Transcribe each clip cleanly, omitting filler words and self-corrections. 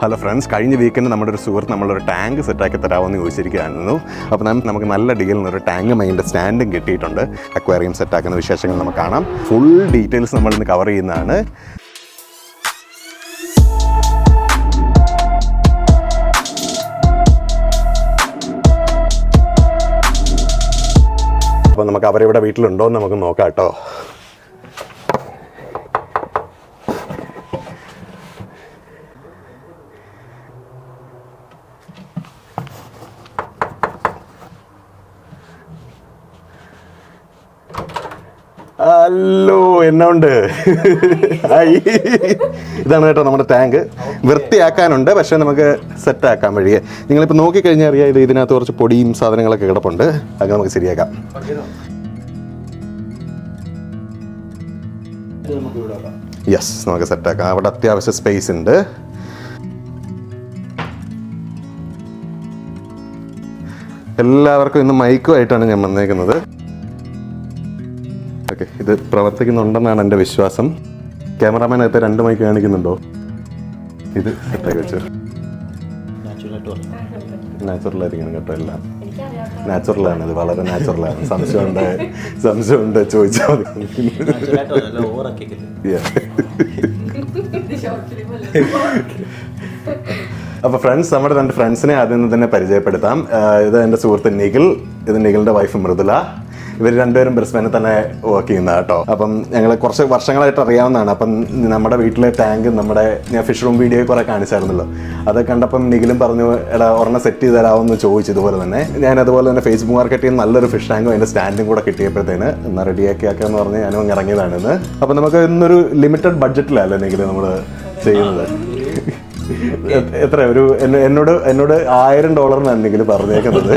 Hello friends, കഴിഞ്ഞ weekend നമ്മുടെ ഒരു സുഹൃത്ത് നമ്മളൊരു ടാങ്ക് സെറ്റാക്കി തരാമെന്ന് ചോദിച്ചിരിക്കുകയായിരുന്നു. അപ്പോൾ നമുക്ക് നല്ല ഡീലിൽ നിന്നൊരു ടാങ്ക് മൈൻ്റെ സ്റ്റാൻഡും കിട്ടിയിട്ടുണ്ട്. അക്വേറിയം സെറ്റാക്കുന്ന വിശേഷങ്ങൾ നമുക്ക് കാണാം. ഫുൾ ഡീറ്റെയിൽസ് നമ്മളിന്ന് കവർ ചെയ്യുന്നതാണ്. അപ്പോൾ നമുക്ക് അവരിവിടെ വീട്ടിലുണ്ടോ എന്ന് നമുക്ക് നോക്കാം കേട്ടോ. ഹലോ, എന്നുണ്ട്? ഇതാണ് കേട്ടോ നമ്മുടെ ടാങ്ക്. വൃത്തിയാക്കാനുണ്ട്, പക്ഷെ നമുക്ക് സെറ്റാക്കാൻ വഴിയെ. നിങ്ങളിപ്പോൾ നോക്കിക്കഴിഞ്ഞാൽ അറിയാം, ഇതിനകത്ത് കുറച്ച് പൊടിയും സാധനങ്ങളൊക്കെ കിടപ്പുണ്ട്. അത് നമുക്ക് ശരിയാക്കാം. യെസ്, നമുക്ക് സെറ്റാക്കാം. അവിടെ അത്യാവശ്യം സ്പേസ് ഉണ്ട്. എല്ലാവർക്കും ഇന്ന് മൈക്കുമായിട്ടാണ് ഞാൻ വന്നേക്കുന്നത്. ഓക്കെ, ഇത് പ്രവർത്തിക്കുന്നുണ്ടെന്നാണ് എൻ്റെ വിശ്വാസം. ക്യാമറാമാനകത്ത് 2 മൈക്ക് കാണിക്കുന്നുണ്ടോ? ഇത് സെറ്റാക്കി വെച്ചു. നാച്ചുറലായിരിക്കണം കേട്ടോ, എല്ലാം നാച്ചുറലാണ്. ഇത് വളരെ നാച്ചുറലാണ്. സംശയമുണ്ട് ചോദിച്ചാൽ മതി. അപ്പോൾ ഫ്രണ്ട്സ്, നമ്മുടെ 2 ഫ്രണ്ട്സിനെ ആദ്യം തന്നെ പരിചയപ്പെടുത്താം. ഇത് എൻ്റെ സുഹൃത്ത് നിഖിൽ, ഇത് നിഖിലിൻ്റെ വൈഫ് മൃദുല. ഇവർ രണ്ടുപേരും ബ്രിസ്ബനിൽ തന്നെ വർക്ക് ചെയ്യുന്ന കേട്ടോ. അപ്പം ഞങ്ങൾ കുറച്ച് വർഷങ്ങളായിട്ട് അറിയാവുന്നതാണ്. അപ്പം നമ്മുടെ വീട്ടിലെ ടാങ്ക് ഞാൻ ഫിഷ് റൂം വീഡിയോ കുറേ കാണിച്ചായിരുന്നല്ലോ. അത് കണ്ടപ്പം നിഖിലും പറഞ്ഞു, എടാ ഒരെണ്ണം സെറ്റ് ചെയ്ത് തരാമെന്ന് ചോദിച്ചു. ഇതുപോലെ തന്നെ ഞാൻ അതുപോലെ തന്നെ ഫേസ്ബുക്ക് മാർക്കറ്റിൽ നിന്ന് നല്ലൊരു ഫിഷ് ടാങ്കും അതിൻ്റെ സ്റ്റാൻഡും കൂടെ കിട്ടിയപ്പോഴത്തേന് എന്നാൽ റെഡിയാക്കിയാക്കാന്ന് പറഞ്ഞ് ഞാനും ഇറങ്ങിയതാണെന്ന്. അപ്പം നമുക്ക് ഇന്നൊരു ലിമിറ്റഡ് ബഡ്ജറ്റിലല്ലേ നിഖിൽ നമ്മൾ ചെയ്യുന്നത്. എത്ര എന്നോട് $1000 നിഖിൽ പറഞ്ഞേക്കുന്നത്.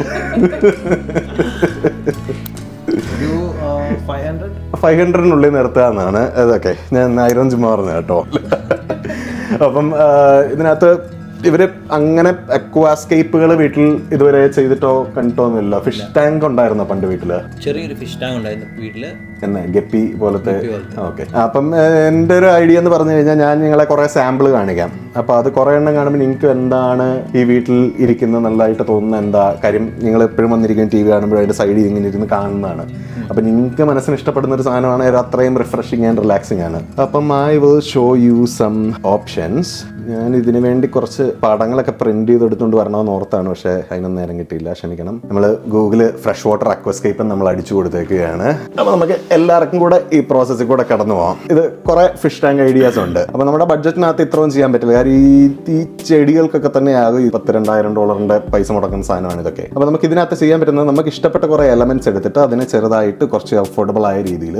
500 നിർത്താന്നാണ്. അതൊക്കെ ഞാൻ 1000 ചുമ്മാ പറഞ്ഞു കേട്ടോ. അപ്പം ഇതിനകത്ത് ഇവര് അങ്ങനെ അക്വാസ്കേപ്പുകൾ വീട്ടിൽ ഇതുവരെ ചെയ്തിട്ടോ കണ്ടിട്ടോന്നില്ല. ഫിഷ് ടാങ്ക് ഉണ്ടായിരുന്നോ പണ്ട് വീട്ടില്? ചെറിയൊരു ഫിഷ് ടാങ്ക് ഉണ്ടായിരുന്നു വീട്ടില്, എന്നാ ഗപ്പി പോലത്തെ. ഓക്കെ, അപ്പം എൻ്റെ ഒരു ഐഡിയ എന്ന് പറഞ്ഞു കഴിഞ്ഞാൽ ഞാൻ നിങ്ങളെ കുറെ സാമ്പിൾ കാണിക്കാം. അപ്പൊ അത് കുറെ എണ്ണം കാണുമ്പോൾ നിങ്ങൾക്ക് എന്താണ് ഈ വീട്ടിൽ ഇരിക്കുന്നത് നല്ലതായിട്ട് തോന്നുന്ന എന്താ കാര്യം. നിങ്ങൾ എപ്പോഴും വന്നിരിക്കുന്ന TV കാണുമ്പോൾ അതിന്റെ സൈഡിൽ ഇങ്ങനെ ഇരുന്ന് കാണുന്നതാണ്. അപ്പൊ നിങ്ങൾക്ക് മനസ്സിന് ഇഷ്ടപ്പെടുന്ന ഒരു സാധനമാണ്. അത്രയും റിഫ്രഷിങ് ആൻഡ് റിലാക്സിങ് ആണ്. അപ്പം I will show you some options. ഞാൻ ഇതിനു വേണ്ടി കുറച്ച് പടങ്ങളൊക്കെ പ്രിന്റ് ചെയ്തെടുത്തുകൊണ്ട് വരണമെന്ന് ഓർത്താണ്, പക്ഷേ അതിനൊന്നും നേരം കിട്ടിയില്ല, ക്ഷമിക്കണം. നമ്മൾ ഗൂഗിള് ഫ്രഷ് വാട്ടർ അക്വാസ്കേപ്പ് നമ്മൾ അടിച്ചു കൊടുത്തേക്കുകയാണ്. അപ്പോൾ നമുക്ക് എല്ലാവർക്കും കൂടെ ഈ പ്രോസസ്സിൽ കൂടെ കടന്നു പോകാം. ഇത് കുറെ ഫിഷ് ടാങ്ക് ഐഡിയാസ് ഉണ്ട്. അപ്പോൾ നമ്മുടെ ബഡ്ജറ്റിനകത്ത് ഇത്രയും ചെയ്യാൻ പറ്റില്ല. കാര്യം ഈ ചെടികൾക്കൊക്കെ തന്നെ ആകും $2,000 പൈസ മുടക്കുന്ന സാധനമാണ് ഇതൊക്കെ. അപ്പോൾ നമുക്ക് ഇതിനകത്ത് ചെയ്യാൻ പറ്റുന്നത്, നമുക്ക് ഇഷ്ടപ്പെട്ട കുറേ എലമെന്റ്സ് എടുത്തിട്ട് അതിനെ ചെറുതായിട്ട് കുറച്ച് അഫോർഡബിൾ ആയ രീതിയിൽ,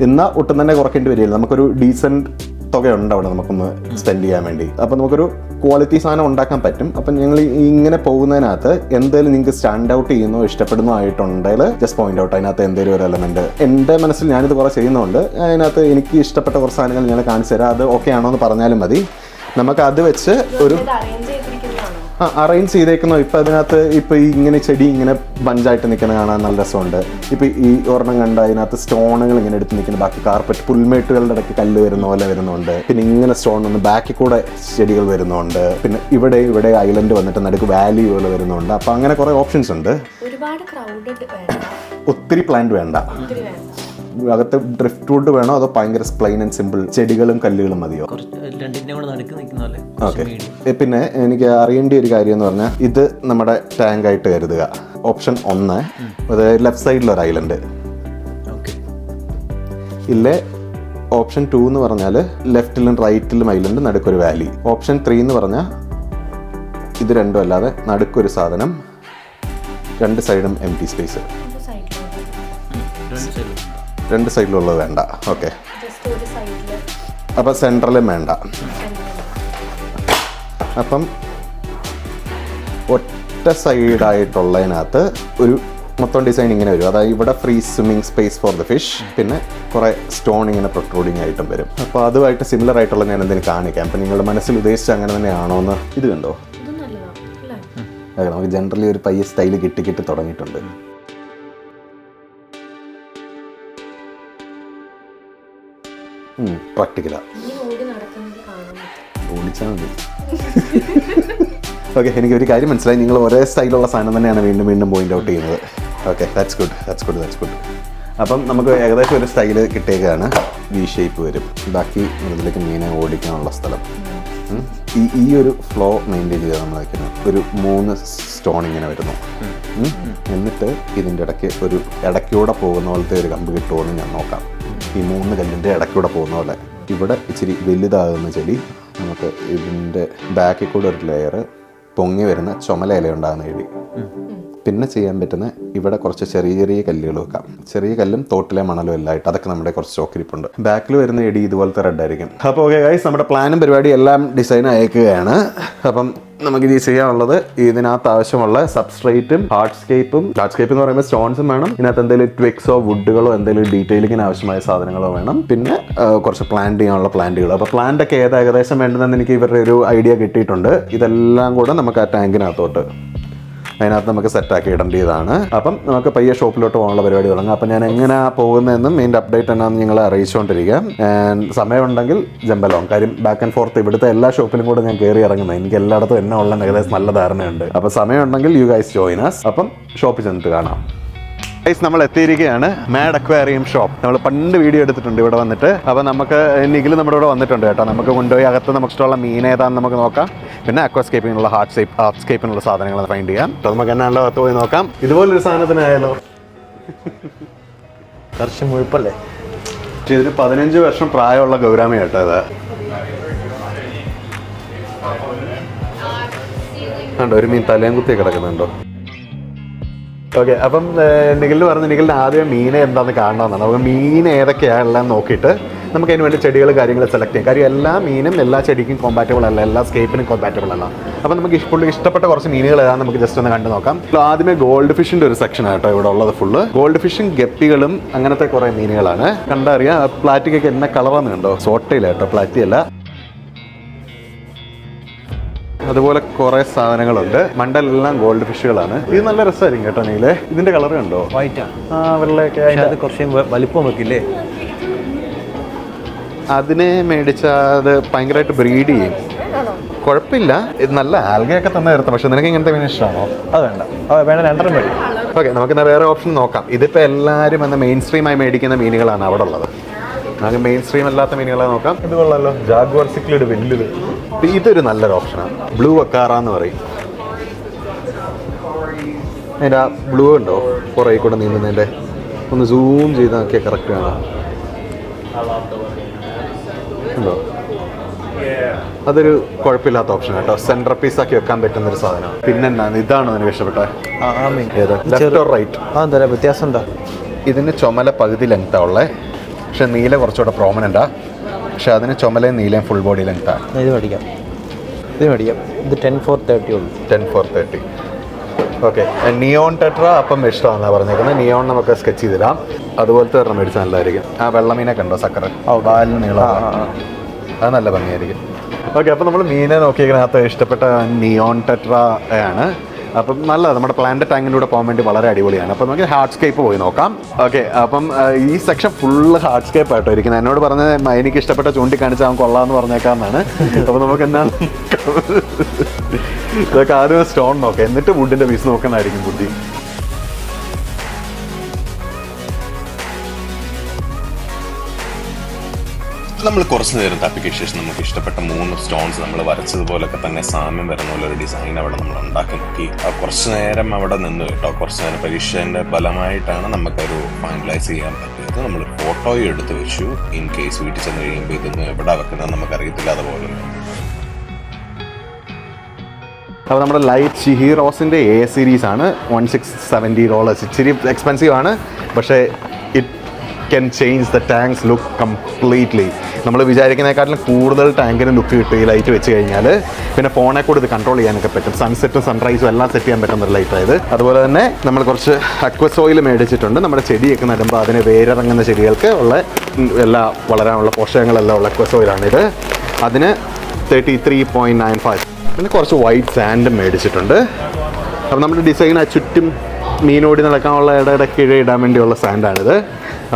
എന്നാൽ ഒട്ടും തന്നെ കുറയ്ക്കേണ്ടി വരില്ല. നമുക്കൊരു ഡീസൻറ്റ് തുകയുണ്ട് അവിടെ നമുക്കൊന്ന് സ്പെൻഡ് ചെയ്യാൻ വേണ്ടി. അപ്പോൾ നമുക്കൊരു ക്വാളിറ്റി സാധനം ഉണ്ടാക്കാൻ പറ്റും. അപ്പം ഞങ്ങൾ ഇങ്ങനെ പോകുന്നതിനകത്ത് എന്തെങ്കിലും നിങ്ങൾക്ക് സ്റ്റാൻഡ് ഔട്ട് ചെയ്യുന്നോ ഇഷ്ടപ്പെടുന്നോ ആയിട്ടുണ്ടെങ്കിൽ ജസ്റ്റ് പോയിന്റ് ഔട്ട്. അതിനകത്ത് എന്തെങ്കിലും ഒരു എലമെന്റ് എൻ്റെ മനസ്സിൽ ഞാനിത് കുറേ ചെയ്യുന്നുണ്ട്. അതിനകത്ത് എനിക്ക് ഇഷ്ടപ്പെട്ട കുറച്ച് സാധനങ്ങൾ ഞാൻ കാണിച്ചു തരാം. അത് ഓക്കെ ആണോ എന്ന് പറഞ്ഞാലും മതി. നമുക്ക് അത് വെച്ച് ഒരു അറേഞ്ച് ചെയ്തേക്കുന്നു. ഇപ്പം അതിനകത്ത് ഇപ്പം ഇങ്ങനെ ചെടി ഇങ്ങനെ ബഞ്ചായിട്ട് നിൽക്കുന്ന കാണാൻ നല്ല രസമുണ്ട്. ഇപ്പം ഈ ഒരെണ്ണം കണ്ട് അതിനകത്ത് സ്റ്റോണുകൾ ഇങ്ങനെ എടുത്ത് നിൽക്കുന്ന, ബാക്കി കാർപ്പറ്റ് പുൽമേട്ടുകളുടെ ഇടയ്ക്ക് കല്ല് വരുന്ന പോലെ വരുന്നുണ്ട്. പിന്നെ ഇങ്ങനെ സ്റ്റോൺ ഒന്ന് ബാക്കിൽ കൂടെ ചെടികൾ വരുന്നുണ്ട്. പിന്നെ ഇവിടെ ഐലൻഡ് വന്നിട്ട് നടുക്ക് വാലി പോലെ വരുന്നുണ്ട്. അപ്പം അങ്ങനെ കുറേ ഓപ്ഷൻസ് ഉണ്ട്. ഒത്തിരി പ്ലാന്റ് വേണ്ട. അകത്ത് ഡ്രിഫ്റ്റ് വുഡ് വേണോ അതോ ഭയങ്കര പ്ലെയിൻ ആൻഡ് സിമ്പിൾ ചെടികളും കല്ലുകളും മതിയോ? ഓക്കെ. പിന്നെ എനിക്ക് അറിയേണ്ട ഒരു കാര്യം എന്ന് പറഞ്ഞാൽ, ഇത് നമ്മുടെ ടാങ്ക് ആയിട്ട് കരുതുക. ഓപ്ഷൻ 1, അത് ലെഫ്റ്റ് സൈഡിലൊരു ഐലൻഡ് ഇല്ലേ. ഓപ്ഷൻ 2 എന്ന് പറഞ്ഞാൽ ലെഫ്റ്റിലും റൈറ്റിലും ഐലൻഡ്, നടുക്കൊരു വാലി. ഓപ്ഷൻ 3 എന്ന് പറഞ്ഞാൽ ഇത് രണ്ടും അല്ലാതെ നടുക്കൊരു സാധനം, 2 സൈഡും എംപ്റ്റി സ്പേസ്. 2 സൈഡിലുള്ളത് വേണ്ട. ഓക്കെ, അപ്പം സെൻട്രലും വേണ്ട. അപ്പം ഒറ്റ സൈഡായിട്ടുള്ളതിനകത്ത് ഒരു മൊത്തം ഡിസൈൻ ഇങ്ങനെ വരും. അതായത് ഇവിടെ free swimming space for the fish, പിന്നെ കുറേ സ്റ്റോൺ ഇങ്ങനെ പ്രൊട്രൂഡിങ് ആയിട്ടും വരും. അപ്പോൾ അതുമായിട്ട് സിമിലർ ആയിട്ടുള്ള ഞാൻ എന്തെങ്കിലും കാണിക്കാം. അപ്പം നിങ്ങളുടെ മനസ്സിൽ ഉദ്ദേശിച്ച് അങ്ങനെ തന്നെയാണോ എന്ന്. ഇത് കണ്ടോ, നമുക്ക് ജനറലി ഒരു പയ്യ സ്റ്റൈല് കിട്ടി തുടങ്ങിയിട്ടുണ്ട്. പ്രാക്ടിക്കലാ. ഓടിച്ചാൽ മതി. ഓക്കെ, എനിക്ക് ഒരു കാര്യം മനസ്സിലായി, നിങ്ങൾ ഒരേ സ്റ്റൈലുള്ള സാധനം തന്നെയാണ് വീണ്ടും വീണ്ടും പോയിന്റ് ഔട്ട് ചെയ്യുന്നത്. Okay, that's good. അപ്പം നമുക്ക് ഏകദേശം ഒരു സ്റ്റൈല് കിട്ടിയേക്കാണ്. വി ഷേപ്പ് വരും, ബാക്കി ഇതിലേക്ക് മീനെ ഓടിക്കാനുള്ള സ്ഥലം. ഈ ഒരു ഫ്ലോ മെയിൻറ്റെയിൻ ചെയ്താൽ നമ്മൾ വയ്ക്കുന്നത്. ഒരു 3 സ്റ്റോൺ ഇങ്ങനെ വരുന്നു. എന്നിട്ട് ഇതിൻ്റെ ഇടയ്ക്ക് ഒരു ഇടയ്ക്കൂടെ പോകുന്ന പോലത്തെ ഒരു കമ്പ് കിട്ടുമോ എന്ന് ഞാൻ നോക്കാം. ഈ 3 കല്ലിൻ്റെ ഇടയ്ക്കൂടെ പോകുന്ന പോലെ. ഇവിടെ ഇച്ചിരി വലുതാകുന്ന ചെടി നമുക്ക് ഇതിൻ്റെ ബാക്കിൽ കൂടെ ഒരു ലെയർ പൊങ്ങി വരുന്ന ചുമല ഇല ഉണ്ടാകുന്ന ചെടി. പിന്നെ ചെയ്യാൻ പറ്റുന്ന ഇവിടെ കുറച്ച് ചെറിയ കല്ലുകൾ വെക്കാം. ചെറിയ കല്ലും തോട്ടിലെ മണലും എല്ലാം ആയിട്ട് അതൊക്കെ നമ്മുടെ കുറച്ച് സ്റ്റോക്കിരിപ്പുണ്ട്. ബാക്കിൽ വരുന്ന ചെടി ഇതുപോലത്തെ റെഡ് ആയിരിക്കും. അപ്പോൾ ഓക്കെ ഗൈസ്, നമ്മുടെ പ്ലാനും പരിപാടി എല്ലാം ഡിസൈൻ അയക്കുകയാണ്. അപ്പം നമുക്ക് ഇത് ചെയ്യാനുള്ളത് ഇതിനകത്ത് ആവശ്യമുള്ള സബ്സ്ട്രേറ്റും ഹാർഡ്സ്കേപ്പ് എന്ന് പറയുമ്പോൾ സ്റ്റോൺസും വേണം. ഇതിനകത്ത് എന്തെങ്കിലും ട്വിക്സോ വുഡുകളോ എന്തെങ്കിലും ഡീറ്റെയിലിങ്ങിന് ആവശ്യമായ സാധനങ്ങളോ വേണം. പിന്നെ കുറച്ച് പ്ലാന്റ് ചെയ്യാനുള്ള പ്ലാന്റുകൾ. അപ്പോൾ പ്ലാന്റ് ഒക്കെ ഏകദേശം വേണ്ടതെന്ന് എനിക്ക് ഇവരുടെ ഒരു ഐഡിയ കിട്ടിയിട്ടുണ്ട്. ഇതെല്ലാം കൂടെ നമുക്ക് ആ ടാങ്കിനകത്തോട്ട് അതിനകത്ത് നമുക്ക് സെറ്റാക്കി ഇടേണ്ടതാണ്. അപ്പം നമുക്ക് പയ്യെ ഷോപ്പിലോട്ട് പോകാനുള്ള പരിപാടി തുടങ്ങാം. അപ്പം ഞാൻ എങ്ങനെയാണ് പോകുന്നതെന്നും ഇതിൻ്റെ അപ്ഡേറ്റ് എന്നാന്ന് നിങ്ങളെ അറിയിച്ചുകൊണ്ടിരിക്കാം. സമയമുണ്ടെങ്കിൽ ജമ്പലോങ്, കാര്യം ബാക്ക് ആൻഡ് ഫോർത്ത് ഇവിടുത്തെ എല്ലാ ഷോപ്പിലും കൂടെ ഞാൻ കയറി ഇറങ്ങുന്നത്. എനിക്ക് എല്ലായിടത്തും എന്നെ ഉള്ള ഏകദേശം നല്ല ധാരണയുണ്ട്. അപ്പം സമയമുണ്ടെങ്കിൽ യു ഗൈസ് ജോയിൻ us. അപ്പം ഷോപ്പിൽ ചെന്നിട്ട് കാണാം. ഗൈസ്, നമ്മൾ എത്തിയിരിക്കുകയാണ് മാഡ് അക്വേറിയം ഷോപ്പ്. നമ്മൾ പണ്ട് വീഡിയോ എടുത്തിട്ടുണ്ട് ഇവിടെ വന്നിട്ട്. അപ്പോൾ നമുക്ക് നിഖിൽ നമ്മുടെ ഇവിടെ വന്നിട്ടുണ്ട് കേട്ടോ. നമുക്ക് കൊണ്ടുപോയി അകത്ത് നമുക്ക് ഇഷ്ടമുള്ള മീൻ ഏതാണെന്ന് നമുക്ക് നോക്കാം. പിന്നെ അക്വാസ്കേപ്പിനുള്ള ഹാർഡ്സ്കേപ്പിനുള്ള സാധനങ്ങൾ ഫൈൻഡ് ചെയ്യാം. അപ്പോൾ നമുക്ക് എന്നാണല്ലോ അകത്ത് പോയി നോക്കാം. ഇതുപോലൊരു സാധനത്തിനായാലോ. കുറച്ച് മുഴുപ്പല്ലേ. ഇതൊരു 15 വർഷം പ്രായമുള്ള ഗൗരാമി കേട്ടോ ഇത്. കണ്ടോ, ഒരു മീൻ തലയും കുത്തി കിടക്കുന്നുണ്ടോ. ഓക്കെ, അപ്പം നിഖിൽ പറഞ്ഞു നിഖിലിന് ആദ്യം മീനെ എന്താണെന്ന് കാണണമെന്നാണ്. നമുക്ക് മീൻ ഏതൊക്കെയാണെല്ലാം നോക്കിയിട്ട് നമുക്ക് അതിന് വേണ്ടി ചെടികൾ കാര്യങ്ങൾ സെലക്ട് ചെയ്യാം. കാര്യം എല്ലാ മീനും എല്ലാ ചെടിക്കും കോമ്പാറ്റബിൾ അല്ല, എല്ലാ സ്കേപ്പിനും കോമ്പാറ്റബിൾ അല്ല. അപ്പം നമുക്ക് ഇഷ്ടപ്പെട്ട കുറച്ച് മീനുകൾ ഏതാണെന്ന് നമുക്ക് ജസ്റ്റ് ഒന്ന് കണ്ടു നോക്കാം. ആദ്യമേ ഗോൾഡ് ഫിഷിൻ്റെ ഒരു സെക്ഷനാണ് കേട്ടോ ഇവിടെ ഉള്ളത്. ഫുള്ള് ഗോൾഡ് ഫിഷും ഗപ്പികളും അങ്ങനത്തെ കുറേ മീനുകളാണ്. കണ്ടറിയാം. പ്ലാറ്റിക്കൊക്കെ എന്ന കളറാന്ന് കണ്ടോ, സോട്ടയില്ല കേട്ടോ, പ്ലാറ്റി അല്ല. അതുപോലെ കുറേ സാധനങ്ങളുണ്ട്. മണ്ടലെല്ലാം ഗോൾഡ് ഫിഷുകളാണ്. ഇത് നല്ല രസമായിരിക്കും കേട്ടോ. നീലേ, ഇതിന്റെ കളർ കണ്ടോ, വൈറ്റാ. വെള്ളയൊക്കെ കുറച്ച് വലിപ്പം വെക്കില്ലേ. അതിനെ മേടിച്ചാൽ അത് ഭയങ്കരമായിട്ട് ബ്രീഡ് ചെയ്യും. കുഴപ്പമില്ല, ഇത് നല്ല ആൽഗയൊക്കെ തന്നെ നിർത്തും. പക്ഷെ നിനക്ക് ഇങ്ങനത്തെ മീൻ ഇഷ്ടമാണോ? അത് വേണ്ട, വേണം 2 മതി. ഓക്കെ, നമുക്കെന്നാൽ വേറെ ഓപ്ഷൻ നോക്കാം. ഇതിപ്പോൾ എല്ലാവരും എന്ന മെയിൻ സ്ട്രീമായി മേടിക്കുന്ന മീനുകളാണ് അവിടെ ഉള്ളത്. നമുക്ക് മെയിൻ സ്ട്രീം അല്ലാത്ത മീനുകളെ നോക്കാം. ഇത് കൊള്ളാമല്ലോ, ജാഗ്വാർ സിക്ലിഡ് വലുത്. ഇതൊരു നല്ലൊരു ഓപ്ഷനാണ്. ബ്ലൂ അക്കാറ എന്ന് പറയും. അതിൻ്റെ ആ ബ്ലൂ ഉണ്ടോ കുറേ കൂടെ നീന്തുന്നതിൻ്റെ, ഒന്ന് സൂം ചെയ്ത് നോക്കിയാൽ കറക്റ്റ് ആണ്. ഉണ്ടോ, അതൊരു കുഴപ്പമില്ലാത്ത ഓപ്ഷൻ കേട്ടോ. സെൻട്രൽ പീസാക്കി വെക്കാൻ പറ്റുന്നൊരു സാധനം. പിന്നെന്താണ്, ഇതാണോ നിനക്ക് ഇഷ്ടപ്പെട്ടത്? Left or right? എന്താ വ്യത്യാസം എന്താ? ഇതിന് ചുമല പകുതി ലെങ്ത്താണ് ഉള്ളത്, പക്ഷെ നീല കുറച്ചുകൂടെ പ്രോമിനൻ്റാ. പക്ഷെ അതിന് ചുമലയും നീലയും ഫുൾ ബോഡി ലെങ്ത്താണ്. ഇത് മേടിക്കാം. ഇത് 10-4-30 ഉള്ളൂ. 10-4-30. ഓക്കെ, നിയോൺ ടെട്ര അപ്പം ഇഷ്ടമാണെന്നാണ് പറഞ്ഞേക്കുന്നത്. നിയോൺ നമുക്ക് സ്കെച്ച് ചെയ്തിടാം. അതുപോലത്തെ ഒരെണ്ണം മേടിച്ചാൽ നല്ലതായിരിക്കും. ആ വെള്ളമീനെ കണ്ടോ, സക്കറ വാലിന് നീളം, അത് നല്ല ഭംഗിയായിരിക്കും. ഓക്കെ, അപ്പോൾ നമ്മൾ മീനെ നോക്കിയതിനകത്ത് ഇഷ്ടപ്പെട്ട നിയോൺ ടെട്ര ആണ്. അപ്പം നല്ലത്, നമ്മുടെ പ്ലാന്റ് ടാങ്കിൻ്റെ കൂടെ പോകാൻ വേണ്ടി വളരെ അടിപൊളിയാണ്. അപ്പം നമുക്ക് ഹാർഡ്സ്കേപ്പ് പോയി നോക്കാം. ഓക്കെ, അപ്പം ഈ സെക്ഷൻ ഫുള്ള് ഹാർഡ്സ്കേപ്പ് ആയിട്ടോ ഇരിക്കുന്നത്. എന്നോട് പറഞ്ഞത് എനിക്ക് ഇഷ്ടപ്പെട്ട ചൂണ്ടിക്കാണിച്ചാൽ അവൻ കൊള്ളാമെന്ന് പറഞ്ഞേക്കാമെന്നാണ്. അപ്പോൾ നമുക്ക് എന്താണ് ഇതൊക്കെ ആദ്യം സ്റ്റോൺ നോക്കാം, എന്നിട്ട് വുഡിൻ്റെ പീസ് നോക്കുന്നതായിരിക്കും ബുദ്ധി. നമ്മൾ കുറച്ച് നേരം തപ്പിക്ക് ശേഷം നമുക്ക് ഇഷ്ടപ്പെട്ട 3 സ്റ്റോൺസ് നമ്മൾ വരച്ചതുപോലൊക്കെ തന്നെ സാമ്യം വരുന്ന പോലെ ഒരു ഡിസൈൻ അവിടെ നമ്മൾ ഉണ്ടാക്കി നോക്കി. കുറച്ച് നേരം അവിടെ നിന്ന് കേട്ടോ. കുറച്ച് നേരം പരീക്ഷേൻ്റെ ഫലമായിട്ടാണ് നമുക്കൊരു ഫൈനലൈസ് ചെയ്യാൻ പറ്റിയത്. നമ്മൾ ഫോട്ടോയും എടുത്ത് വെച്ചു. ഇൻ കേസ് വീട്ടിൽ ചെന്ന് കഴിയുമ്പോൾ ഇതൊന്നും എവിടെ വെക്കുന്നത് നമുക്കറിയത്തില്ല. അതുപോലെ അപ്പോൾ നമ്മുടെ ലൈറ്റ് ഷിഹി റോസിൻ്റെ A സീരീസ് ആണ്. $1670. ഇച്ചിരി എക്സ്പെൻസീവ് ആണ്, പക്ഷേ it can change the tanks look completely. നമ്മൾ വിചാരിക്കുന്നതിനെക്കാട്ടിലും കൂടുതൽ ടാങ്കിന് ലുക്ക് കിട്ടും ഈ ലൈറ്റ് വെച്ച് കഴിഞ്ഞാൽ. പിന്നെ ഫോണെ കൂടെ ഇത് കൺട്രോൾ ചെയ്യാനൊക്കെ പറ്റും. സൺസെറ്റും സൺറൈസും എല്ലാം സെറ്റ് ചെയ്യാൻ പറ്റുന്ന ഒരു ലൈറ്റായത്. അതുപോലെ തന്നെ നമ്മൾ കുറച്ച് അക്വസോയിൽ മേടിച്ചിട്ടുണ്ട്. നമ്മുടെ ചെടിയൊക്കെ നടുമ്പോൾ അതിന് വേരിറങ്ങുന്ന ചെടികൾക്ക് ഉള്ള എല്ലാ വളരാനുള്ള പോഷകങ്ങളെല്ലാം ഉള്ള അക്വസോയിലാണിത്. അതിന് 33.95. പിന്നെ കുറച്ച് വൈറ്റ് സാൻഡും മേടിച്ചിട്ടുണ്ട്. അപ്പം നമ്മുടെ ഡിസൈൻ ആ ചുറ്റും മീനോടി നടക്കാനുള്ള ഇടയ്ക്കിടെ ഇടാൻ വേണ്ടിയുള്ള സാൻഡാണിത്.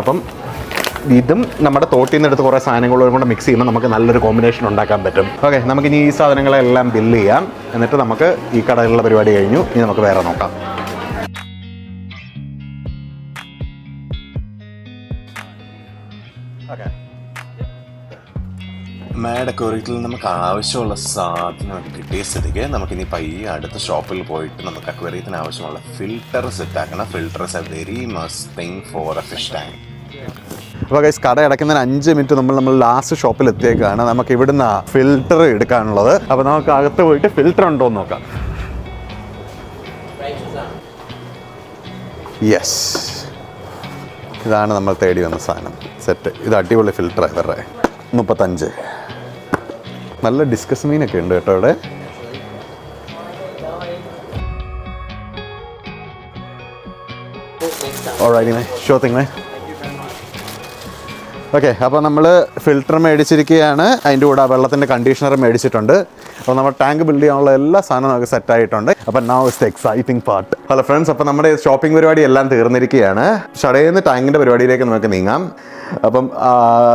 അപ്പം ഇതും നമ്മുടെ തോട്ടിൽ നിന്ന് എടുത്ത് കുറേ സാധനങ്ങളും കൂടെ മിക്സ് ചെയ്യുമ്പോൾ നമുക്ക് നല്ലൊരു കോമ്പിനേഷൻ ഉണ്ടാക്കാൻ പറ്റും. ഓക്കെ, നമുക്കിനി ഈ സാധനങ്ങളെല്ലാം ബില്ല് ചെയ്യാം. എന്നിട്ട് നമുക്ക് ഈ കടയിലുള്ള പരിപാടി കഴിഞ്ഞു. ഇനി നമുക്ക് വേറെ നോക്കാം. മാഡ് അക്വേറിയത്തിൽ നമുക്ക് ആവശ്യമുള്ള സാധനം കിട്ടിയ സ്ഥിതിക്ക് നമുക്കിനി പയ്യെ അടുത്ത ഷോപ്പിൽ പോയിട്ട് നമുക്ക് അക്വേറിയത്തിന് ആവശ്യമുള്ള ഫിൽറ്റർ സെറ്റ് ആക്കണം. Filter is A very must thing for A fish tank. അപ്പോൾ ഗൈസ്, കട അടയ്ക്കുന്നതിന് 5 മിനിറ്റ് നമ്മൾ ലാസ്റ്റ് ഷോപ്പിൽ എത്തിയേക്കാണ്. നമുക്ക് ഇവിടുന്ന് ഫിൽറ്റർ എടുക്കാനുള്ളത്. അപ്പോൾ നമുക്ക് അകത്ത് പോയിട്ട് ഫിൽറ്റർ ഉണ്ടോ എന്ന് നോക്കാം. യെസ്, ഇതാണ് നമ്മൾ തേടി വന്ന സാധനം. സെറ്റ്. ഇത് അടിപൊളി ഫിൽറ്ററാണ്. ഇവരുടെ 35. നല്ല ഡിസ്കസ് മീനൊക്കെ ഉണ്ട് കേട്ടോ ഇവിടെ. Show thing. ഓക്കെ, അപ്പോൾ നമ്മൾ ഫിൽറ്റർ മേടിച്ചിരിക്കുകയാണ്. അതിൻ്റെ കൂടെ വെള്ളത്തിൻ്റെ കണ്ടീഷണർ മേടിച്ചിട്ടുണ്ട്. അപ്പോൾ നമ്മൾ ടാങ്ക് ബിൽഡ് ചെയ്യാനുള്ള എല്ലാ സാധനവും നമുക്ക് സെറ്റായിട്ടുണ്ട്. അപ്പോൾ now is the exciting part. Hello friends, അപ്പോൾ നമ്മുടെ ഷോപ്പിംഗ് പരിപാടി എല്ലാം തീർന്നിരിക്കുകയാണ്. ഷടയിൽ നിന്ന് ടാങ്കിൻ്റെ പരിപാടിയിലേക്ക് നമുക്ക് നീങ്ങാം. അപ്പം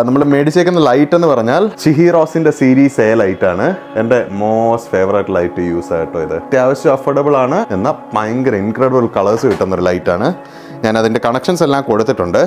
നമ്മൾ മേടിച്ചേക്കുന്ന ലൈറ്റ് എന്ന് പറഞ്ഞാൽ ചിഹിറോസിൻ്റെ സീരീസ് എ ലൈറ്റാണ്. എൻ്റെ മോസ്റ്റ് ഫേവറേറ്റ് ലൈറ്റ് യൂസ് ആയിട്ടോ. ഇത് അത്യാവശ്യം അഫോർഡബിൾ ആണ്, എന്നാൽ ഭയങ്കര ഇൻക്രെഡിബിൾ കളേഴ്സ് കിട്ടുന്നൊരു ലൈറ്റാണ്. ഞാൻ അതിൻ്റെ കണക്ഷൻസ് എല്ലാം കൊടുത്തിട്ടുണ്ട്.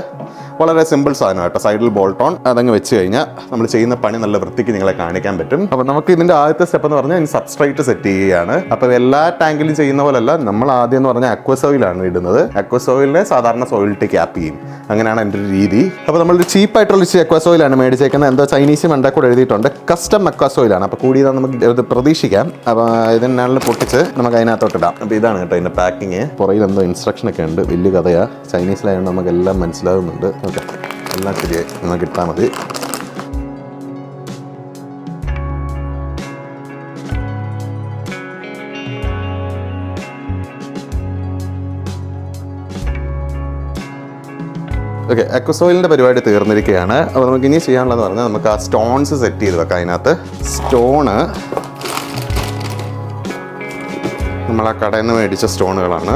വളരെ സിമ്പിൾ സാധനം കേട്ടോ. സൈഡിൽ ബോൾട്ടോൺ അതങ്ങ് വെച്ച് കഴിഞ്ഞാൽ നമ്മൾ ചെയ്യുന്ന പണി നല്ല വൃത്തിക്ക് നിങ്ങളെ കാണിക്കാൻ പറ്റും. അപ്പോൾ നമുക്ക് ഇതിൻ്റെ ആദ്യത്തെ സ്റ്റെപ്പ് എന്ന് പറഞ്ഞാൽ സബ്സ്ട്രേറ്റ് സെറ്റ് ചെയ്യുകയാണ്. അപ്പോൾ എല്ലാ ടാങ്കിലും ചെയ്യുന്ന പോലെയല്ല, നമ്മൾ ആദ്യം എന്ന് പറഞ്ഞാൽ അക്വസോയിലാണ് ഇടുന്നത്. അക്വസോയിലിനെ സാധാരണ സോയിലിട്ട് ക്യാപ്പ് ചെയ്യും. അങ്ങനെയാണ് എൻ്റെ ഒരു രീതി. അപ്പോൾ നമ്മളൊരു ചീപ്പായിട്ടുള്ള അക്വസോയിലാണ് മേടിച്ചേക്കുന്നത്. എന്തോ ചൈനീസ് മണ്ട കൂടെ എഴുതിയിട്ടുണ്ട്. കസ്റ്റം അക്വസോയിലാണ്. അപ്പോൾ കൂടിയതാണ് നമുക്ക് ഇത് പ്രതീക്ഷിക്കാം. അപ്പോൾ ഇതിനാളിൽ പൊട്ടിച്ച് നമുക്ക് അതിനകത്തോട്ടിടാം. അപ്പോൾ ഇതാണ് കേട്ടോ ഇതിൻ്റെ പാക്കിങ്. പുറയിൽ എന്തോ ഇൻസ്ട്രക്ഷനൊക്കെ ഉണ്ട്. വലിയ കഥയാണ്. ചൈനീസിലായതുകൊണ്ട് നമുക്കെല്ലാം മനസ്സിലാകുന്നുണ്ട്. ഓക്കെ, എല്ലാം ശരിയായി. നമുക്ക് ഇട്ടാൽ മതി. ഓക്കെ, അക്വസോയിലിൻ്റെ പരിപാടി തീർന്നിരിക്കുകയാണ്. അപ്പോൾ നമുക്ക് ഇനി ചെയ്യാനുള്ളതെന്ന് പറഞ്ഞാൽ നമുക്ക് ആ സ്റ്റോൺസ് സെറ്റ് ചെയ്ത് വെക്കാം. അതിനകത്ത് സ്റ്റോണ് നമ്മൾ ആ കടയിൽ നിന്ന് മേടിച്ച സ്റ്റോണുകളാണ്.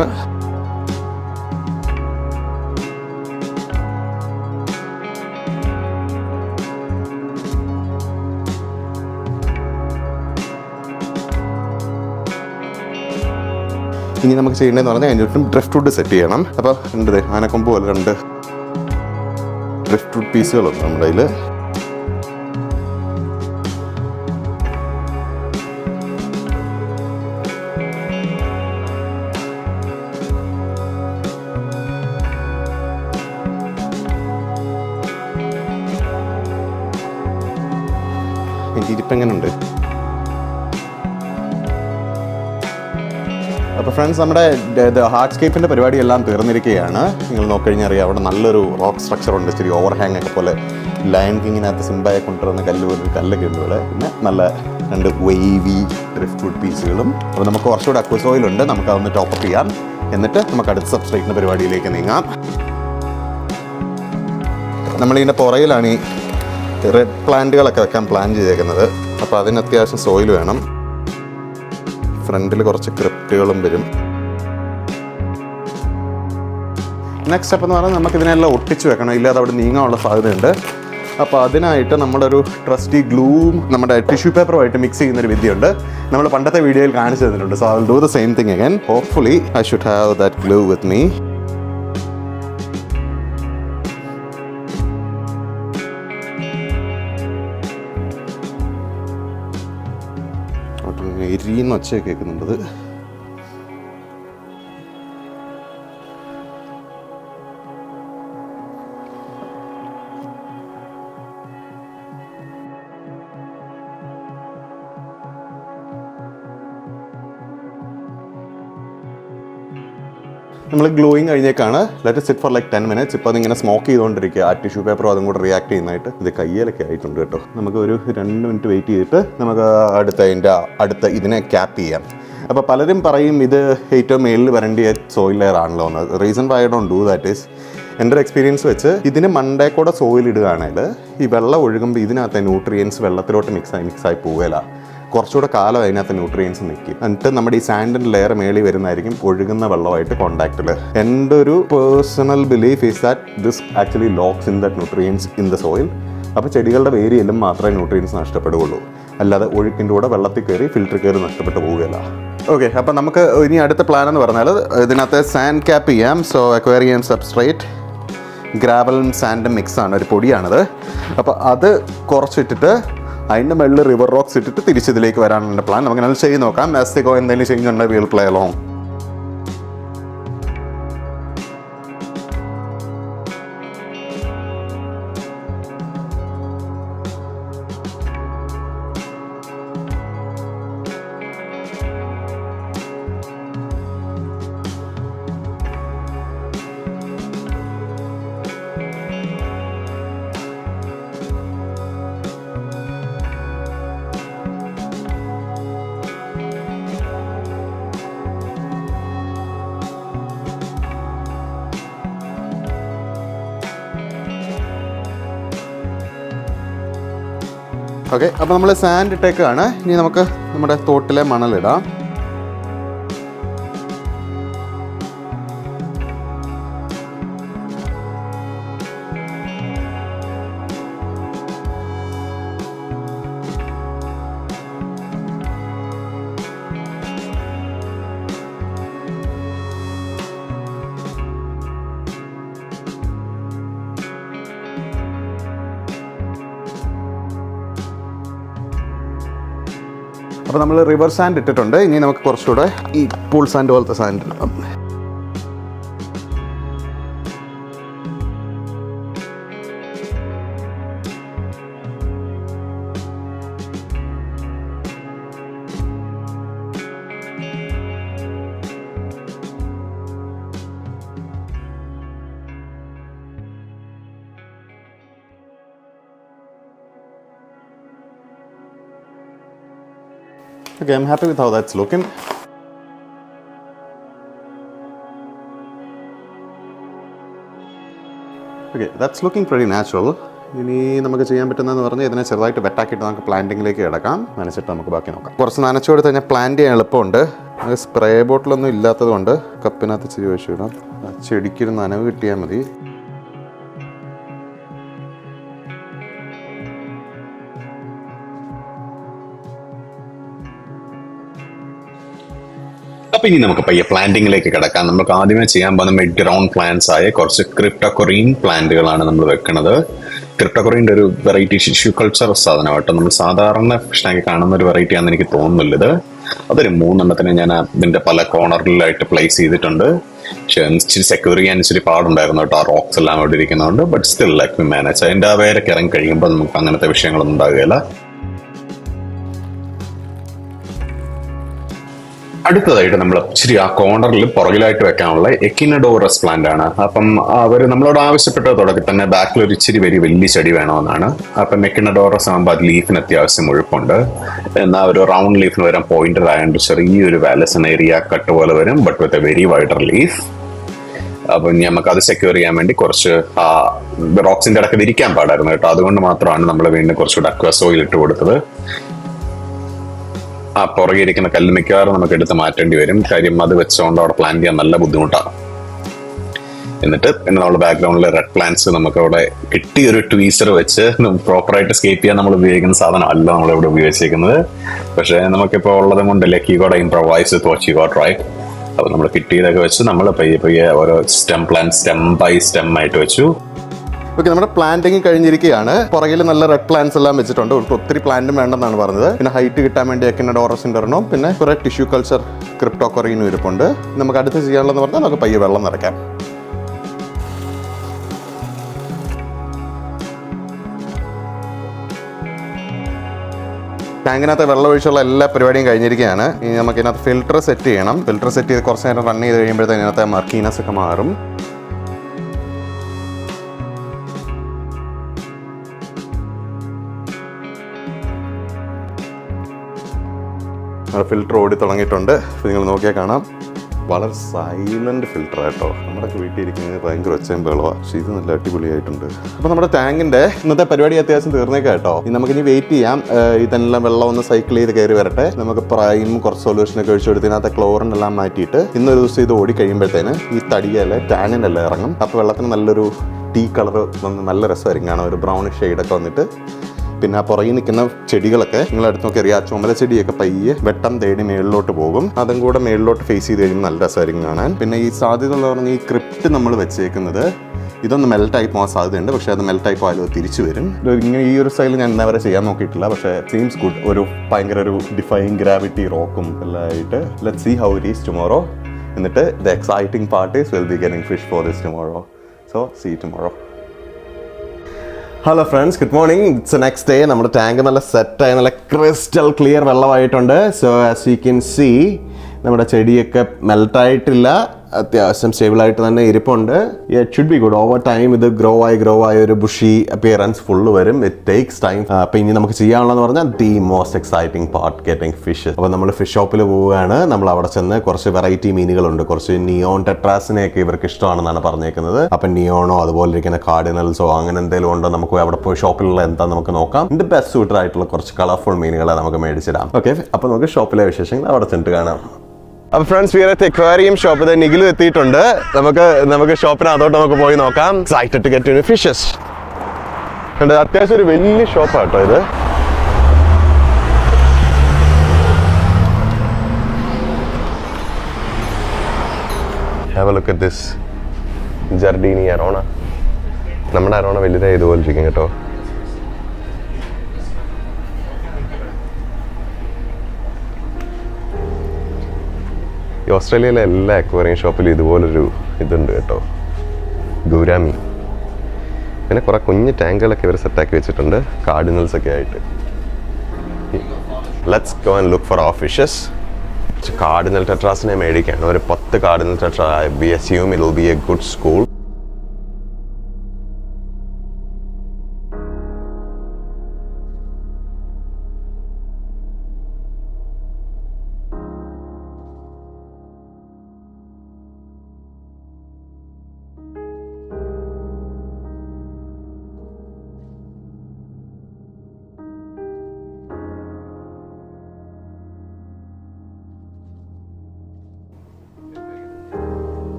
ഇനി നമുക്ക് ചെയ്യേണ്ടതെന്ന് പറഞ്ഞാൽ അതിൻ്റെ ചുറ്റും ഡ്രിഫ്റ്റ് വുഡ് സെറ്റ് ചെയ്യണം. അപ്പോൾ ഉണ്ട് ആനക്കൊമ്പ് പോലെ 2 ഡ്രിഫ്റ്റ് വുഡ് പീസുകളുണ്ട് നമ്മുടെ കയ്യിൽ. എൻ്റെ ഇരിപ്പ് എങ്ങനെയുണ്ട്? അപ്പോൾ ഫ്രണ്ട്സ്, നമ്മുടെ ഹാർഡ്സ്കേപ്പിൻ്റെ പരിപാടി എല്ലാം തീർന്നിരിക്കുകയാണ്. നിങ്ങൾ നോക്കിക്കഴിഞ്ഞാൽ അറിയാം, അവിടെ നല്ലൊരു റോക്ക് സ്ട്രക്ചർ ഉണ്ട്. ഇച്ചിരി ഓവർ ഹാങ് ഒക്കെ പോലെ ലയൺ കിങ്ങിനകത്ത് സിംബായെ കൊണ്ടുവരുന്ന കല്ല് പോലൊരു കല്ലൊക്കെ ഉണ്ട് ഇവിടെ. പിന്നെ നല്ല 2 വെയ്വി ഡ്രിഫ്റ്റ് വുഡ് പീസുകളും. അപ്പോൾ നമുക്ക് കുറച്ചുകൂടെ അക്വസോയിലുണ്ട്. നമുക്ക് അതൊന്ന് ടോപ്പപ്പ് ചെയ്യാം. എന്നിട്ട് നമുക്ക് അടുത്ത സബ്സ്ട്രേറ്റിൻ്റെ പരിപാടിയിലേക്ക് നീങ്ങാം. നമ്മളിതിൻ്റെ പുറയിലാണ് ഈ റെഡ് പ്ലാന്റുകളൊക്കെ വെക്കാൻ പ്ലാൻ ചെയ്തേക്കുന്നത്. അപ്പോൾ അതിന് അത്യാവശ്യം സോയിൽ വേണം. ഫ്രണ്ടിൽ കുറച്ച് ക്രിപ്റ്റുകളും വരും. നെക്സ്റ്റ് സ്റ്റെപ്പ് എന്ന് പറഞ്ഞാൽ നമുക്കിതിനെല്ലാം ഒട്ടിച്ച് വെക്കണം, ഇല്ലാതെ അവിടെ നീങ്ങാനുള്ള സാധ്യതയുണ്ട്. അപ്പോൾ അതിനായിട്ട് നമ്മളൊരു ട്രസ്റ്റി ഗ്ലൂ നമ്മുടെ ടിഷ്യൂ പേപ്പറുമായിട്ട് മിക്സ് ചെയ്യുന്നൊരു വിദ്യയുണ്ട്. നമ്മൾ പണ്ടത്തെ വീഡിയോയിൽ കാണിച്ചു തന്നിട്ടുണ്ട്. So I will do the same thing again. Hopefully I should have that glue with me. എരിയുന്ന ഒച്ചയൊക്കെ കേൾക്കുന്നുണ്ട്. നമ്മൾ ഗ്ലോയിങ് കഴിഞ്ഞേക്കാണ്. Let sit for like 10 minutes. ഇപ്പോൾ അതിങ്ങനെ സ്മോക്ക് ചെയ്തുകൊണ്ടിരിക്കുക. ആ ടിഷ്യൂ പേപ്പറും അതും കൂടെ റിയാക്ട് ചെയ്യുന്നതായിട്ട്. ഇത് കയ്യിലൊക്കെ ആയിട്ടുണ്ട് കേട്ടോ. നമുക്ക് ഒരു 2 മിനിറ്റ് വെയിറ്റ് ചെയ്തിട്ട് നമുക്ക് അടുത്ത ഇതിനെ ക്യാപ്പ് ചെയ്യാം. അപ്പോൾ പലരും പറയും ഇത് ഏറ്റവും മേളിൽ വരേണ്ടിയ സോയിൽ ലെയർ ആണല്ലോ എന്ന്. Reason why I don't do that is, എൻ്റെ ഒരു എക്സ്പീരിയൻസ് വെച്ച് ഇതിന് മണ്ടേ കൂടെ സോയിൽ ഇടുകയാണെങ്കിൽ ഈ വെള്ളം ഒഴുകുമ്പോൾ ഇതിനകത്തെ ന്യൂട്രിയൻസ് വെള്ളത്തിലോട്ട് മിക്സായി പോവുകയില്ല. കുറച്ചുകൂടെ കാലം അതിനകത്ത് ന്യൂട്രിയൻസ് നിൽക്കും. എന്നിട്ട് നമ്മുടെ ഈ സാൻഡിൻ്റെ ലെയർ മേളിൽ വരുന്നതായിരിക്കും ഒഴുകുന്ന വെള്ളമായിട്ട് കോൺടാക്റ്റിൽ. എൻ്റെ ഒരു personal belief is that this actually locks in that nutrients in the soil. അപ്പോൾ ചെടികളുടെ വേരിയെല്ലാം മാത്രമേ ന്യൂട്രിയൻസ് നഷ്ടപ്പെടുകയുള്ളൂ, അല്ലാതെ ഒഴുക്കിൻ്റെ കൂടെ വെള്ളത്തിൽ കയറി ഫിൽറ്റർ കയറി നഷ്ടപ്പെട്ടു പോവുകയില്ല. ഓക്കെ, അപ്പോൾ നമുക്ക് ഇനി അടുത്ത പ്ലാൻ എന്ന് പറഞ്ഞാൽ ഇതിനകത്ത് സാൻഡ് ക്യാപ്പ് ചെയ്യാം. സോ അക്വേറിയം സബ്സ്ട്രേറ്റ് ഗ്രാവലും സാൻഡും മിക്സാണ്, ഒരു പൊടിയാണത്. അപ്പോൾ അത് കുറച്ചിട്ടിട്ട് അതിൻ്റെ മുകളിൽ റിവർ റോക്സ് ഇട്ടിട്ട് തിരിച്ചിതിലേക്ക് വരാനാണ് എൻ്റെ പ്ലാൻ. നമുക്ക് നല്ല ചെയ്ത് നോക്കാം. ആസ്തിക്കോ എന്തെങ്കിലും ചെയ്യുന്നുണ്ട്, വിൽ പ്ലേ അലോങ്. ഓക്കെ, അപ്പോൾ നമ്മൾ സാൻഡ് ഇട്ടേക്കാണ്. ഇനി നമുക്ക് നമ്മുടെ തോട്ടിലെ മണലിടാം. അപ്പോൾ നമ്മൾ റിവർ സാൻഡ് ഇട്ടിട്ടുണ്ട്. ഇനി നമുക്ക് കുറച്ചുകൂടെ ഈ പൂൾ സാൻഡ് പോലത്തെ സാൻഡ് ഇടാം. Okay, I'm happy with how that's looking. Okay, that's looking pretty natural. ഇനി നമുക്ക് ചെയ്യാൻ പറ്റുന്നതെന്ന് പറഞ്ഞാൽ ഇതിനെ ചെറുതായിട്ട് വെട്ടാക്കിയിട്ട് നമുക്ക് പ്ലാന്റിങ്ങിലേക്ക് കിടക്കാം. നനച്ചിട്ട് നമുക്ക് ബാക്കി നോക്കാം. കുറച്ച് നനച്ചു കൊടുത്ത് കഴിഞ്ഞാൽ പ്ലാന്റ് ചെയ്യാൻ എളുപ്പമുണ്ട്. അത് സ്പ്രേ ബോട്ടിലൊന്നും ഇല്ലാത്തത് കൊണ്ട് കപ്പിനകത്ത് ഇച്ചിരി ഒഴിച്ചിടാം. ചെടിക്കൊരു നനവ് കിട്ടിയാൽ മതി. അപ്പൊ ഇനി നമുക്ക് പയ്യെ പ്ലാന്റിങ്ങിലേക്ക് കിടക്കാം. നമുക്ക് ആദ്യമേ ചെയ്യാൻ പോകുന്ന മിഡ് ഗ്രൗണ്ട് പ്ലാന്റ്സ് ആയ കുറച്ച് ക്രിപ്റ്റോകൊറീൻ പ്ലാന്റുകളാണ് നമ്മൾ വെക്കുന്നത്. ക്രിപ്റ്റോകൊറീൻ്റെ ഒരു വെറൈറ്റി ടിഷ്യൂ കൾച്ചർ സാധനം കേട്ടോ. നമ്മൾ സാധാരണ ഫിഷ് ടാങ്ക് കാണുന്ന ഒരു വെറൈറ്റി ആണെന്ന് എനിക്ക് തോന്നുന്നില്ല ഇത്. അതൊരു 3 എണ്ണത്തിന് ഞാൻ ഇതിന്റെ പല കോർണറിലായിട്ട് പ്ലേസ് ചെയ്തിട്ടുണ്ട്. പക്ഷെ ഇച്ചിരി സെക്യൂർ ചെയ്യാൻ ഇച്ചിരി പാടുണ്ടായിരുന്നു കേട്ടോ, ആ റോക്സ് എല്ലാം അവിടെ ഇരിക്കുന്നതുകൊണ്ട്. But still like we manage. അതിൻ്റെ ആ വേരൊക്കെ ഇറങ്ങി കഴിയുമ്പോൾ നമുക്ക് അങ്ങനത്തെ വിഷയങ്ങളൊന്നും ഉണ്ടാകുകയില്ല. അടുത്തതായിട്ട് നമ്മൾ ഇച്ചിരി ആ കോർണറിൽ പുറകിലായിട്ട് വെക്കാനുള്ള എക്കിനഡോറസ് പ്ലാന്റ് ആണ്. അപ്പം അവർ നമ്മളോട് ആവശ്യപ്പെട്ട തുടക്കത്തിൽ തന്നെ ബാക്കിൽ ഒരു ഇച്ചിരി വലിയ ചെടി വേണമെന്നാണ്. അപ്പം എക്കിനഡോറസ് ആകുമ്പോൾ അത് ലീഫിന് അത്യാവശ്യം മുഴുപ്പുണ്ട്. എന്നാൽ ഒരു റൗണ്ട് ലീഫിന് വരാൻ പോയിന്റഡ് ആയതുകൊണ്ട് ചെറിയൊരു വാലസൺ ഏരിയ കട്ട് പോലെ വരും, but with a very wider leaf. അപ്പം നമുക്ക് അത് സെക്യൂർ ചെയ്യാൻ വേണ്ടി കുറച്ച് റോക്സിന്റെ ഇടയ്ക്ക് വിരിക്കാൻ പാടായിരുന്നു കേട്ടോ. അതുകൊണ്ട് മാത്രമാണ് നമ്മൾ വീണ്ടും കുറച്ചുകൂടെ അക്വാ സോയിൽ ഇട്ട് കൊടുത്തത്. ആ പുറകെ ഇരിക്കുന്ന കല്ല് മിക്കവാറും നമുക്ക് എടുത്ത് മാറ്റേണ്ടി വരും. കാര്യം അത് വെച്ചുകൊണ്ട് അവിടെ പ്ലാന്റ് ചെയ്യാൻ നല്ല ബുദ്ധിമുട്ടാണ്. എന്നിട്ട് പിന്നെ നമ്മുടെ ബാക്ക്ഗ്രൗണ്ടിലെ റെഡ് പ്ലാന്റ്സ് നമുക്ക് അവിടെ കിട്ടിയൊരു ട്വീസർ വെച്ച് പ്രോപ്പറായിട്ട് സ്കേപ്പ് ചെയ്യാൻ നമ്മൾ ഉപയോഗിക്കുന്ന സാധനം അല്ല നമ്മളിവിടെ ഉപയോഗിച്ചിരിക്കുന്നത്. പക്ഷേ നമുക്കിപ്പോൾ ഉള്ളത് കൊണ്ട് lucky got improvise watch you got right. അപ്പോൾ നമ്മൾ കിട്ടിയതൊക്കെ വെച്ച് നമ്മൾ പയ്യെ ഓരോ സ്റ്റെം ബൈ സ്റ്റെം ആയിട്ട് വെച്ചു. ഓക്കെ, നമ്മുടെ പ്ലാന്റിങ് കഴിഞ്ഞിരിക്കുകയാണ്. പുറകിൽ നല്ല റെഡ് പ്ലാന്റ്സ് എല്ലാം വെച്ചിട്ടുണ്ട്. ഒത്തിരി പ്ലാന്റും വേണ്ടെന്നാണ് പറഞ്ഞത്. പിന്നെ ഹൈറ്റ് കിട്ടാൻ വേണ്ടി എക്കിനഡോറസിൻ്റെ ഒരെണ്ണം, പിന്നെ കുറെ ടിഷ്യൂ കൾച്ചർ ക്രിപ്റ്റോകൊറീനും ഇരിപ്പുണ്ട്. നമുക്ക് അടുത്ത് ചെയ്യാനുള്ളതെന്ന് പറഞ്ഞാൽ നമുക്ക് പയ്യെ വെള്ളം നിറയ്ക്കാം. ടാങ്കിനകത്ത് വെള്ളം ഒഴിച്ചുള്ള എല്ലാ പരിപാടിയും കഴിഞ്ഞിരിക്കുകയാണ്. ഇനി നമുക്ക് ഇതിനകത്ത് ഫിൽറ്റർ സെറ്റ് ചെയ്യണം. ഫിൽറ്റർ സെറ്റ് ചെയ്ത് കുറച്ച് നേരം റൺ ചെയ്ത് കഴിയുമ്പോഴത്തേക്ക് ഇതിനകത്ത് മർക്കീനസ് ഒക്കെ മാറും. ഫിൽറ്റർ ഓടി തുടങ്ങിയിട്ടുണ്ട്. നിങ്ങൾ നോക്കിയാൽ കാണാം. വളരെ സൈലന്റ് ഫിൽറ്റർ ആട്ടോ. നമ്മുടെ വീട്ടിൽ ഇരിക്കുന്നത് ഭയങ്കര ഒച്ചയും ബഹളമാണ്, പക്ഷേ ഇത് നല്ല അടിപൊളിയായിട്ടുണ്ട്. അപ്പോൾ നമ്മുടെ ടാങ്കിന്റെ ഇന്നത്തെ പരിപാടി അത്യാവശ്യം തീർന്നേക്കാം കേട്ടോ. നമുക്കിനി വെയിറ്റ് ചെയ്യാം, ഇതെല്ലാം വെള്ളം ഒന്ന് സൈക്കിൾ ചെയ്ത് കയറി വരട്ടെ. നമുക്ക് പ്രൈം കുറച്ച് സൊല്യൂഷനൊക്കെ ഒഴിച്ചു കൊടുത്ത് ഇതിനകത്ത് ക്ലോറിൻ എല്ലാം മാറ്റിയിട്ട് ഇന്നൊരു ദിവസം ഇത് ഓടി കഴിയുമ്പോഴത്തേന് ഈ തടിയല്ലേ ടാനിനെല്ലാം ഇറങ്ങും. അപ്പോൾ വെള്ളത്തിന് നല്ലൊരു ടീ കളർ വന്ന് നല്ല രസമായിരിക്കും കാണാം, ഒരു ബ്രൗണിഷ് ഷെയ്ഡൊക്കെ വന്നിട്ട്. പിന്നെ ആ പുറകിൽ നിൽക്കുന്ന ചെടികളൊക്കെ നിങ്ങളടുത്ത് നോക്കി അറിയാം, ചുമല ചെടിയൊക്കെ പയ്യെ വെട്ടം തേടി മേളിലോട്ട് പോകും. അതും കൂടെ മേളിലോട്ട് ഫേസ് ചെയ്ത് കഴിയുമ്പോൾ നല്ല രസമായിരിക്കും കാണാൻ. പിന്നെ ഈ സാധ്യത എന്ന് പറഞ്ഞാൽ ഈ ക്രിപ്റ്റ് നമ്മൾ വെച്ചേക്കുന്നത് ഇതൊന്ന് മെൽറ്റായി പോകാൻ സാധ്യതയുണ്ട്, പക്ഷേ അത് മെൽറ്റായി പോയാലും തിരിച്ചു വരും. ഇങ്ങനെ ഈ ഒരു സ്റ്റൈൽ ഞാൻ ഇന്നേ വരെ ചെയ്യാൻ നോക്കിയിട്ടില്ല, പക്ഷേ സീംസ് ഗുഡ്. ഒരു ഭയങ്കര ഒരു ഡിഫൈൻ ഗ്രാവിറ്റി റോക്കും എല്ലാം ആയിട്ട്. Let see how it is tomorrow. എന്നിട്ട് the exciting part is will be getting fish for this tomorrow. So see tomorrow. Hello friends, good morning. It's next day. നമ്മുടെ tank നല്ല സെറ്റായി നല്ല ക്രിസ്റ്റൽ ക്ലിയർ വെള്ളമായിട്ടുണ്ട്. So as you can see നമ്മുടെ ചെടിയൊക്കെ മെൽട്ടായിട്ടില്ല, അത്യാവശ്യം സ്റ്റേബിളായിട്ട് തന്നെ ഇരിപ്പുണ്ട്. It should be good. Over time ഇത് ഗ്രോ ആയി ഒരു ബുഷി അപ്പിയറൻസ് ഫുള്ള് വരും. It takes time. അപ്പോൾ ഇനി നമുക്ക് ചെയ്യാനുള്ളതെന്ന് പറഞ്ഞാൽ the most exciting part, getting fish. അപ്പോൾ നമ്മൾ ഫിഷ് ഷോപ്പിൽ പോവുകയാണ്. നമ്മൾ അവിടെ ചെന്ന് കുറച്ച് വെറൈറ്റി മീനുകളുണ്ട്, കുറച്ച് നിയോൺ ടെട്രാസിനെയൊക്കെ ഇവർക്ക് ഇഷ്ടമാണെന്നാണ് പറഞ്ഞേക്കുന്നത്. അപ്പം നിയോണോ അതുപോലെ ഇരിക്കുന്ന കാർഡിനൽസോ അങ്ങനെ എന്തെങ്കിലും ഉണ്ടോ നമുക്ക് അവിടെ പോയി ഷോപ്പിലുള്ള എന്താ നമുക്ക് നോക്കാം. ഇതിന്റെ ബെസ്റ്റ് സൂട്ടഡ് ആയിട്ടുള്ള കുറച്ച് കളർഫുൾ മീനുകളെ നമുക്ക് മേടിച്ചിടാം. ഓക്കെ, അപ്പോൾ നമുക്ക് ഷോപ്പിലെ വിശേഷങ്ങൾ അവിടെ ചെന്നിട്ട് കാണാം. അപ്പോൾ friends, we are at aquarium shop. നിഖിലും എത്തിയിട്ടുണ്ട്. നമുക്ക് ഷോപ്പിനകത്തോട്ട് നമുക്ക് പോയി നോക്കാം. Excited to get fishes. അത്യാവശ്യം ഒരു വലിയ ഷോപ്പാട്ടോ ഇത്. Have a look at this jardini arowana. നമ്മുടെ അരോണ വലുതായി ഇതുപോലെ ഇരിക്കും കേട്ടോ. ഈ ഓസ്ട്രേലിയയിലെ എല്ലാ അക്വേറിയം ഷോപ്പിലും ഇതുപോലൊരു ഇതുണ്ട് കേട്ടോ, ഗൗരാമി. പിന്നെ കുറേ കുഞ്ഞ് ടാങ്കുകളൊക്കെ ഇവർ സെറ്റാക്കി വെച്ചിട്ടുണ്ട്, കാർഡിനൽസ് ഒക്കെ ആയിട്ട്. Let's go and look for our fishes. Cardinal ടെട്രാസിനെ മേടിക്കുകയാണ്. ഒരു 10 cardinal tetra. We assume it will be a good school.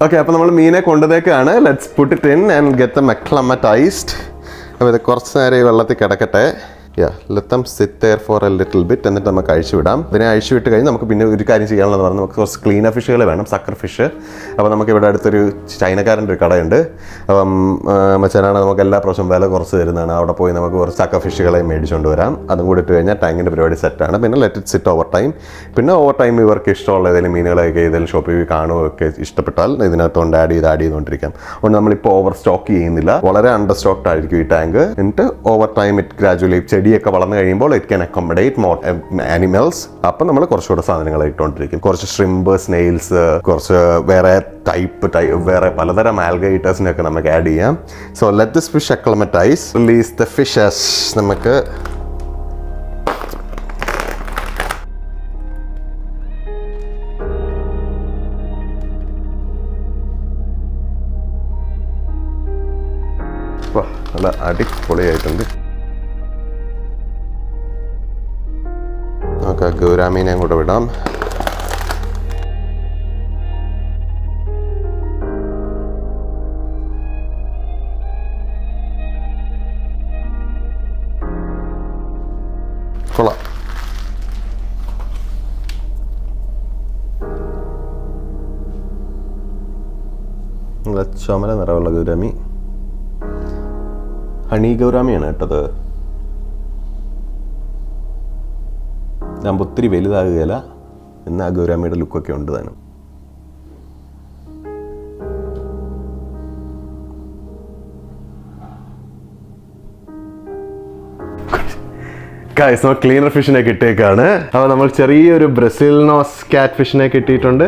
Okay, അപ്പോൾ നമ്മൾ മീനെ കൊണ്ടുവന്നേക്കാണ്. Let's put it in and get them acclimatised. അപ്പോൾ ഇത് കുറച്ച് നേരം ഈ വെള്ളത്തിൽ കിടക്കട്ടെ. Let them sit there for a little bit. എന്നിട്ട് നമുക്ക് അഴിച്ചു വിടാം. ഇതിനെ അഴിച്ചു വിട്ട് കഴിഞ്ഞ് നമുക്ക് പിന്നെ ഒരു കാര്യം ചെയ്യാനുള്ളത് പറഞ്ഞാൽ നമുക്ക് കുറച്ച് ക്ലീനർ ഫിഷുകൾ വേണം, സക്കർ ഫിഷ്. അപ്പോൾ നമുക്ക് ഇവിടെ അടുത്തൊരു ചൈനക്കാരൻ്റെ ഒരു കടയുണ്ട്. അപ്പം മച്ചാനാണ് നമുക്ക് എല്ലാ പ്രാവശ്യം വില കുറച്ച് തരുന്നതാണ്. അവിടെ പോയി നമുക്ക് കുറച്ച് സക്കർ ഫിഷുകളെ മേടിച്ചുകൊണ്ട് വരാം. അതും കൂടി ഇട്ട് കഴിഞ്ഞാൽ ടാങ്കിൻ്റെ പരിപാടി സെറ്റാണ്. പിന്നെ let it sit over time. പിന്നെ ഓവർ ടൈം ഇവർക്ക് ഇഷ്ടമുള്ള ഏതെങ്കിലും മീനുകളൊക്കെ ഏതെങ്കിലും ഷോപ്പിൽ കാണുകയൊക്കെ ഇഷ്ടപ്പെട്ടാൽ ഇതിനകത്തുകൊണ്ട് ആഡ് ചെയ്തുകൊണ്ടിരിക്കാം. അതുകൊണ്ട് നമ്മളിപ്പോൾ ഓവർ സ്റ്റോക്ക് ചെയ്യുന്നില്ല, വളരെ അണ്ടർ സ്റ്റോക്ഡ് ആയിരിക്കും ഈ ടാങ്ക്. എന്നിട്ട് ഓവർ ടൈം ഇറ്റ് ഗ്രാജുവലി ചെടിയൊക്കെ വളർന്നു കഴിയുമ്പോൾ it can accommodate more animals. അപ്പം നമ്മൾ കുറച്ചുകൂടെ സാധനങ്ങൾ ഇട്ടുകൊണ്ടിരിക്കും. കുറച്ച് ഷ്രിമ്പ്, സ്നെയിൽസ്, കുറച്ച് വേറെ വേറെ പലതരം ആൽഗേറ്റേഴ്സിനൊക്കെ നമുക്ക് ആഡ് ചെയ്യാം. So let this fish acclimatise, release the fishes. നമുക്ക് നല്ല അടിപൊളിയായിട്ടുണ്ട്. നമുക്ക് ഗൗരാമീനെ കൂടെ വിടാം. കൊള്ളാം. നല്ല ചുമല നിറമുള്ള ഗൗരാമി, ഹണി ഗൗരാമിയാണ് കേട്ടത്. ഞാൻ ഒത്തിരി വലുതാകുകയില്ല, എന്നാൽ ആ ഗൗരാമിയുടെ ലുക്കൊക്കെ ഉണ്ട് താനും. ഗൈസ്, നമ്മൾ ക്ലീനർ ഫിഷിനെ കിട്ടിയേക്കാണ്. അപ്പോൾ നമ്മൾ ചെറിയൊരു ബ്രസീലിനോസ് കാറ്റ് ഫിഷിനെ കിട്ടിയിട്ടുണ്ട്.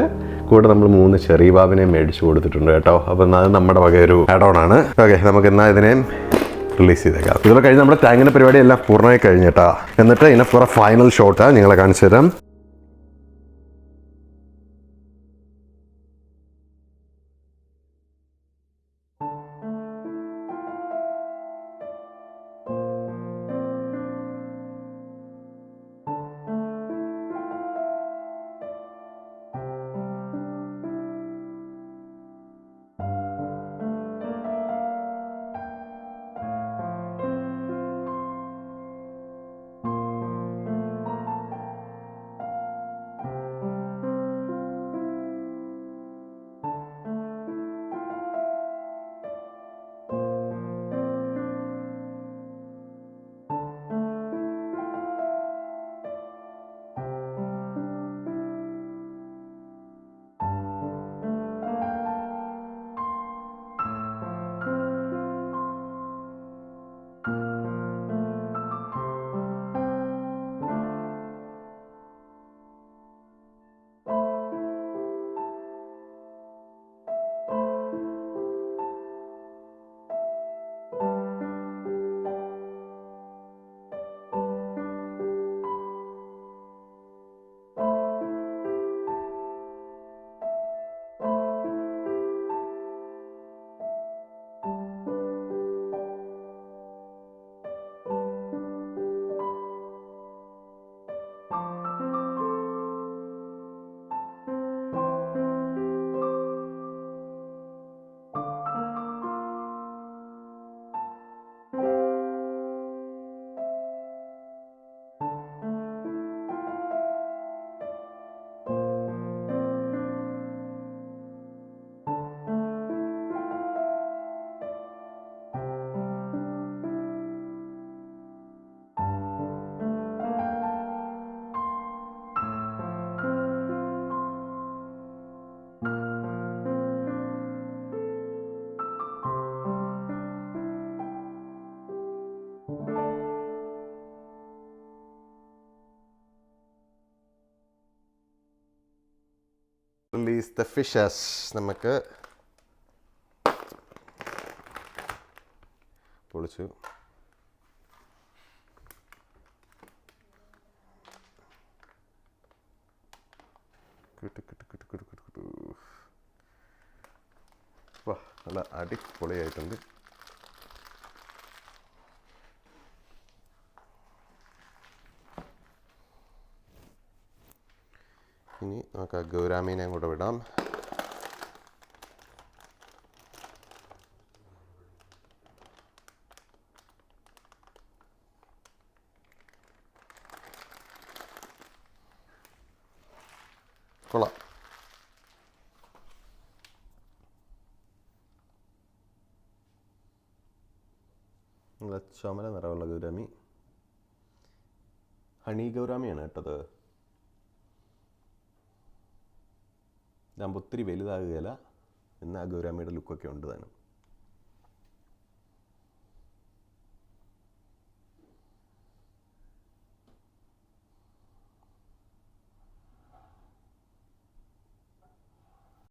കൂടെ നമ്മൾ 3 ചെറിയ ബാബിനെ മേടിച്ചു കൊടുത്തിട്ടുണ്ട് കേട്ടോ. അപ്പം അത് നമ്മുടെ വക ഒരു ആഡ് ഓൺ ആണ്. ഓക്കെ, നമുക്ക് എന്നാൽ ഇതിനെ റിലീസ് ചെയ്തേക്കാം. ഇതുപോലെ കഴിഞ്ഞ് നമ്മുടെ ടാങ്കിൻ്റെ പരിപാടി എല്ലാം പൂർണ്ണമായി കഴിഞ്ഞിട്ടാ. എന്നിട്ട് ഇതിനെ കുറെ ഫൈനൽ ഷോട്ട് നിങ്ങളെ കാണിച്ചു തരാം. Release the fishes. നമുക്ക് പൊളിച്ചു. വാ, നല്ല അടിപൊളിയായിട്ടുണ്ട്. ഇനി നമുക്ക് ഗൗരാമീനെ കൂടെ വിടാം. കൊള്ളാം. നല്ല ചുമല നിറമുള്ള ഗൗരാമി. ഹണി ഗൗരാമിയാണ് കേട്ടത്. ഇതാകുമ്പോൾ ഒത്തിരി വലുതാകുകയില്ല. എന്നാൽ ഗൗരാമിയുടെ ലുക്കൊക്കെ ഉണ്ട് താനും.